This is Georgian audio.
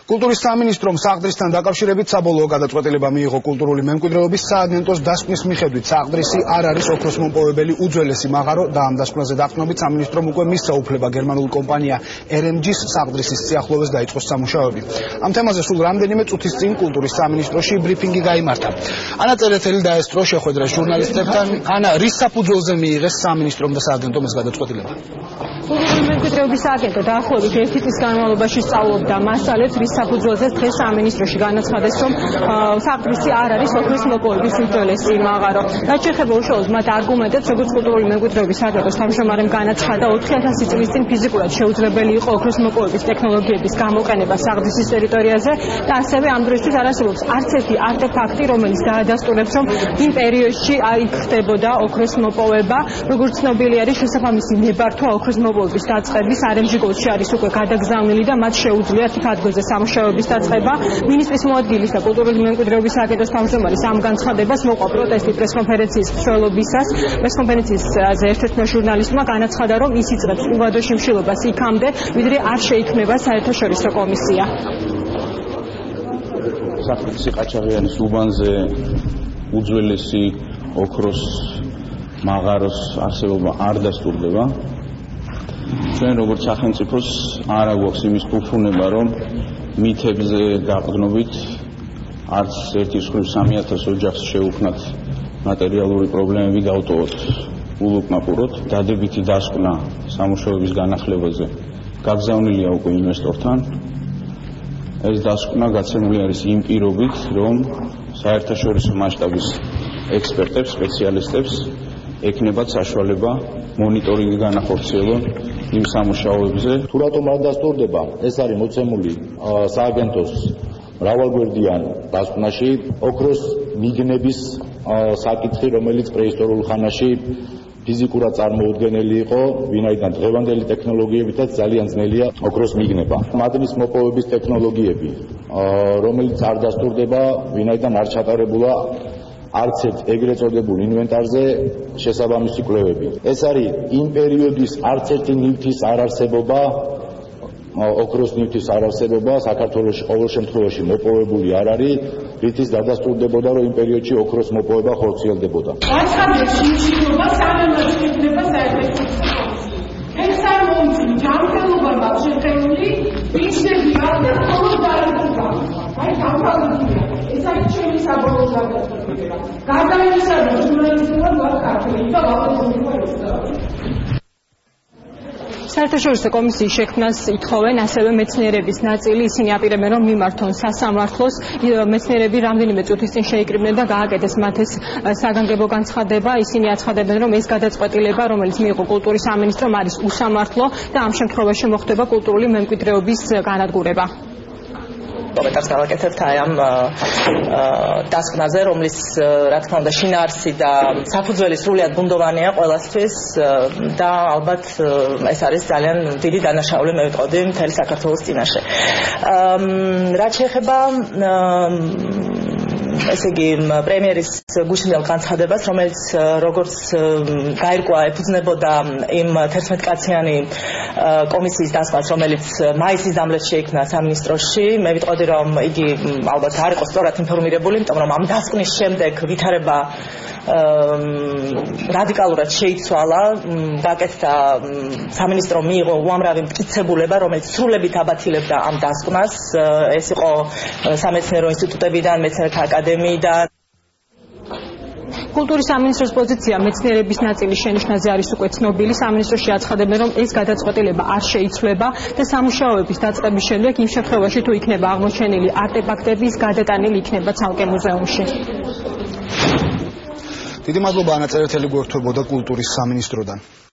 კულტურის სამინისტრომ საყდრისთან დაკავშირებით საბოლოო გადაწყვეტილება მიიღო კულტურული მემკვიდრეობის სააგენტოს დასკვნის მიხედვით საყდრისი არ არის ოქროს მომპოვებელი უძველესი მაღარო და ამ დასკვნაზე დაყრდნობით სამინისტრომ უკვე მისცა უფლება გერმანულ კომპანია RMG-ს საყდრისის სიახლოვეს დაიწყოს სამუშაოები. ამ თემაზე სულ რამდენიმე წუთის წინ კულტურის სამინისტროში ბრიფინგი გაიმართა. ანა წერეთელი დაესწრო შეხვედრას ჟურნალისტებთან. ანა, რის საფუძველზე მიიღეს სამინისტრომ და სააგენტომ ეს გადაწყვეტილება? კულტურული მემკვიდრეობის სააგენტო დაახლოებით 1 წლის განმავლობაში სწავლობდა მასალებს, რის საფუძველზეც დღეს სამინისტროში განაცხადეს, რომ საყდრისი არ არის ოქროს მოპოვების უძველესი მაღარო. რაც შეეხება უშუალოდ მათ არგუმენტებს, როგორც კულტურული მემკვიდრეობის სააგენტოს თავმჯდომარემ განაცხადა, 4000 წლის წინ ფიზიკურად შეუძლებელი იყო ოქროს მოპოვების ტექნოლოგიების გამოყენება საყდრისის ტერიტორიაზე და ასევე ამ დროისთვის არ არსებობს არც ერთი არტეფაქტი, რომელიც დაადასტურებს, რომ იმ პერიოდში იქ ხდებოდა ოქროს მოპოვება. როგორც ცნობილი არის, შესაბამისი ნებართვა ოქროს მოპოვების დაწყების RMG გოლში არის უკვე გადაგზავნილი და მათ შეუძლიათ იქ ადგილზე სამუშაოების დაწყება. მინისტრის მოადგილის და კულტურული მემკვიდრეობის სააგენტოს თავმჯდომარის ამ განცხადებას მოყვა პროტესტი პრესკონფერენციის მსვლელობისას. პრესკონფერენციაზე ერთ-ერთმა ჟურნალისტმა განაცხადა, რომ ის იწყებს უვადო შიმშილობას იქამდე, ვიდრე არ შეიქმნება საერთაშორისო კომისია. საყდრისი ყაჩაღიანის უბანზე უძველესი ოქროს მაღაროს არსებობა არ დასტურდება. ჩვენ როგორც სახელმწიფოს არ აგვაქვს იმის უფუნება, რომ მითებზე დაყრდნობით არც ერთი მხრივ 3000 ოჯახს შევუქმნათ მატერიალური პრობლემები დავტოვოთ. ულუკმაყუროთ დადებითი დასკვნა სამუშაოების განახლებაზე გაგზავნილია უკვე ინვესტორთან. ეს დასკვნა გაცემული არის იმ პირობით, რომ საერთაშორისო მასშტაბის ექსპერტებს, სპეციალისტებს ექნებათ საშუალება მონიტორინგი განახორციელონ იმ სამუშაოებზე. თუ რატომ არ დასტურდება, ეს არის მოცემული სააგენტოს მრავალგვერდიან დასკვნაში ოქროს მიგნების საკითხი, რომელიც პრეისტორიულ ხანაში ფიზიკურად წარმოუდგენელი იყო, ვინაიდან დღევანდელი ტექნოლოგიებითაც ძალიან ძნელია ოქროს მიგნება. მადნის მოპოვების ტექნოლოგიები, რომელიც არ დასტურდება, ვინაიდან არ ჩატარებულა არც ერთ ეგრეთ წოდებულ ინვენტარზე შესაბამისი კვლევები. ეს არის იმ პერიოდის არც ერთი ნივთის არარსებობა, ოქროს ნივთის არარსებობა საქართველოში ყოველ შემთხვევაში მოპოვებული არ არის, რითიც დადასტურდებოდა, რომ იმ პერიოდში ოქროს მოპოვება ხორციელდებოდა. აცხადებს შიმშილობა სამემართო იქნება საერთაშორისო კომისია. ეს არ მომწონს ჯანმრთელობა შეფერული ისებია და ხოლმე დაიწყება. აი გამყალულია. ეს არის ჩემი საბოლოო გადაწყვეტილება. გარდა იმისა, რომ ჟურნალისტებმა გააკეთეს და ვაპრობდნენ. საერთაშორისო კომისიის შექმნას ითხოვენ ასევე მეცნიერების ნაწილი. ისინი აპირებენ, რომ მიმართონ სასამართლოს. მეცნიერები რამდენიმე წუთის წინ შეიკრიბნენ და გააკეთეს მათ ეს საგანგებო განცხადება. ისინი აცხადებენ, რომ ეს გადაწყვეტილება, რომელიც მიიღო კულტურის სამინისტრომ, არის უსამართლო და ამ შემთხვევაში მოხდება კულტურული მემკვიდრეობის განადგურება. კომენტარს გავაკეთებთ აი ამ დასკვნაზე, რომლის რა თქმა უნდა შინაარსი და საფუძველი სრულიად ბუნდოვანია ყველასთვის და ალბათ ეს არის ძალიან დიდი დანაშაული მე ვიტყოდი მთელი საქართველოს წინაშე. რაც შეეხება ესე იგი პრემიერის გუშინდელ განცხადებას, რომელიც როგორც გაირკვა ეფუძნებოდა იმ 11 კაციანი კომისიის დასკვნას, რომელიც მაისის დამლეთში შეიქმნა სამინისტროში. მე ვიტყოდი, რომ იგი ალბათ არ იყო სწორად ინფორმირებული, იმიტომ რომ ამ დასკვნის შემდეგ ვითარება რადიკალურად შეიცვალა. გაკეთდა სამინისტრო მიიღო უამრავი მტკიცებულება, რომელიც სრულებით აბათილებდა ამ დასკვნას. ეს იყო სამეცნიერო ინსტიტუტებიდან, მეცნიერთა აკადემიიდან. კულტურის სამინისტროს პოზიცია მეცნიერების ნაწილის შენიშვნაზე არის უკვე ცნობილი. სამინისტროში აცხადებენ, რომ ეს გადაწყვეტილება არ შეიცვლება და სამუშაოების დაწყების შემდეგ იმ შემთხვევაში თუ იქნება აღმოჩენილი არტეფაქტები, ის გადატანილი იქნება ცალკე მუზეუმში. დიდი მადლობა ანა წერეთელი გვერდთვებოდა კულტურის სამინისტროდან.